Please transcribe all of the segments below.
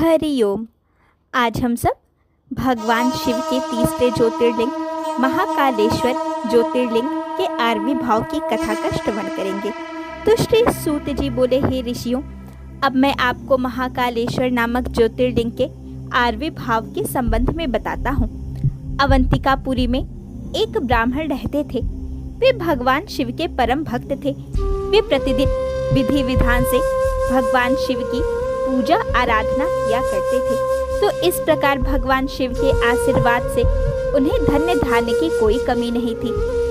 हरिओम। आज हम सब भगवान शिव के तीसरे ज्योतिर्लिंग महाकालेश्वर ज्योतिर्लिंग के 8वें भाव की कथा का श्रवण करेंगे। तो श्री सूत जी बोले, हे ऋषियों, अब मैं आपको महाकालेश्वर नामक ज्योतिर्लिंग के 8वें भाव के संबंध में बताता हूँ। अवंतिकापुरी में एक ब्राह्मण रहते थे। वे भगवान शिव के परम भक्त थे। वे प्रतिदिन विधि विधान से भगवान शिव की पूजा आराधना किया करते थे। तो इस प्रकार भगवान शिव के आशीर्वाद से उन्हें धन्य धान्य की कोई कमी नहीं थी।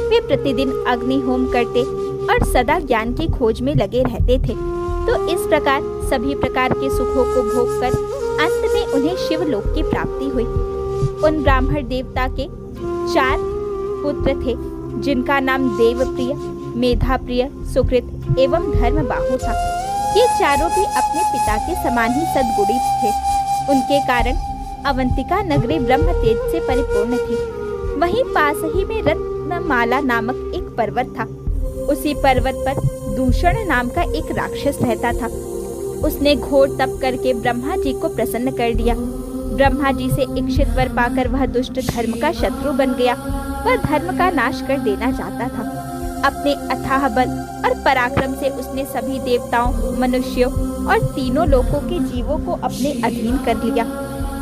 वे प्रतिदिन अग्नि होम करते और सदा ज्ञान की खोज में लगे रहते थे। तो इस प्रकार सभी प्रकार के सुखों को भोग कर अंत में उन्हें शिवलोक की प्राप्ति हुई। उन ब्राह्मण देवता के 4 पुत्र थे, जिनका नाम देवप्रिय, मेधाप्रिय, सुकृत एवं धर्मबाहु था। ये चारों भी अपने पिता के समान ही सद्गुणी थे। उनके कारण अवंतिका नगरी ब्रह्म तेज से परिपूर्ण थी। वहीं पास ही में रत्नमाला नामक एक पर्वत था। उसी पर्वत पर दूषण नाम का एक राक्षस रहता था। उसने घोर तप करके ब्रह्मा जी को प्रसन्न कर दिया। ब्रह्मा जी से इच्छित वर पाकर वह दुष्ट धर्म का शत्रु बन गया। वह धर्म का नाश कर देना चाहता था। अपने अथाह बल और पराक्रम से उसने सभी देवताओं, मनुष्यों और तीनों लोकों के जीवों को अपने अधीन कर लिया।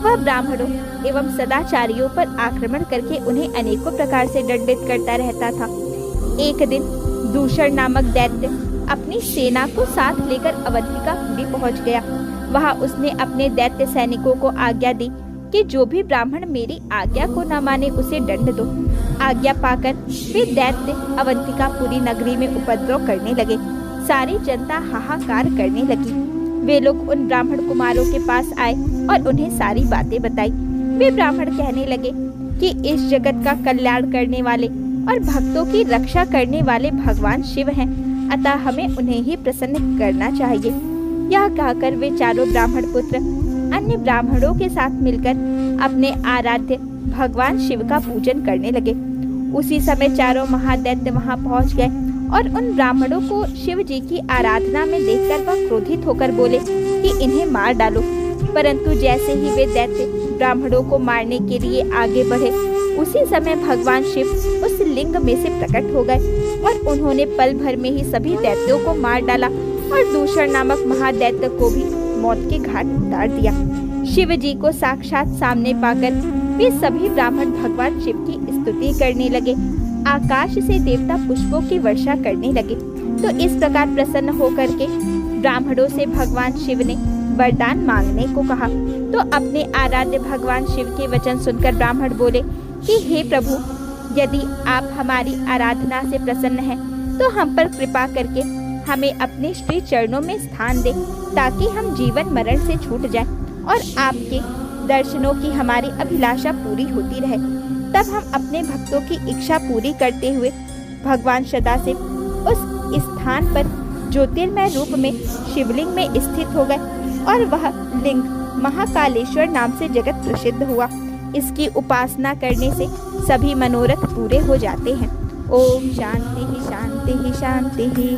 वह ब्राह्मणों एवं सदाचारियों पर आक्रमण करके उन्हें अनेकों प्रकार से दंडित करता रहता था। एक दिन दूषण नामक दैत्य अपनी सेना को साथ लेकर अवंतिकापुरी पहुंच गया। वहां उसने अपने दैत्य सैनिकों को आज्ञा दी कि जो भी ब्राह्मण मेरी आज्ञा को न माने उसे दंड दो। आज्ञा पाकर वे दैत्य अवंतिकापुरी नगरी में उपद्रव करने लगे। सारी जनता हाहाकार करने लगी। वे लोग उन ब्राह्मण कुमारों के पास आए और उन्हें सारी बातें बताई। वे ब्राह्मण कहने लगे कि इस जगत का कल्याण करने वाले और भक्तों की रक्षा करने वाले भगवान शिव हैं, अतः हमें उन्हें ही प्रसन्न करना चाहिए। यह कहकर वे चारों ब्राह्मण पुत्र अन्य ब्राह्मणों के साथ मिलकर अपने आराध्य भगवान शिव का पूजन करने लगे। उसी समय चारों महादैत्य वहां पहुंच गए और उन ब्राह्मणों को शिव जी की आराधना में देखकर वह क्रोधित होकर बोले कि इन्हें मार डालो। परंतु जैसे ही वे दैत्य ब्राह्मणों को मारने के लिए आगे बढ़े, उसी समय भगवान शिव उस लिंग में से प्रकट हो गए और उन्होंने पल भर में ही सभी दैत्यों को मार डाला और दूषण नामक महादैत्य को भी मौत के घाट उतार दिया। शिव जी को साक्षात सामने पाकर वे सभी ब्राह्मण भगवान शिव की स्तुति करने लगे। आकाश से देवता पुष्पों की वर्षा करने लगे। तो इस प्रकार प्रसन्न होकर के ब्राह्मणों से भगवान शिव ने वरदान मांगने को कहा। तो अपने आराध्य भगवान शिव के वचन सुनकर ब्राह्मण बोले कि हे प्रभु, यदि आप हमारी आराधना से प्रसन्न हैं, तो हम पर कृपा करके हमें अपने श्री चरणों में स्थान दें, ताकि हम जीवन मरण से छूट जाएं और आपके दर्शनों की हमारी अभिलाषा पूरी होती रहे। तब हम अपने भक्तों की इच्छा पूरी करते हुए भगवान सदाशिव उस स्थान पर ज्योतिर्मय रूप में शिवलिंग में स्थित हो गए और वह लिंग महाकालेश्वर नाम से जगत प्रसिद्ध हुआ। इसकी उपासना करने से सभी मनोरथ पूरे हो जाते हैं। ओम शांति ही शांति ही शांति ही।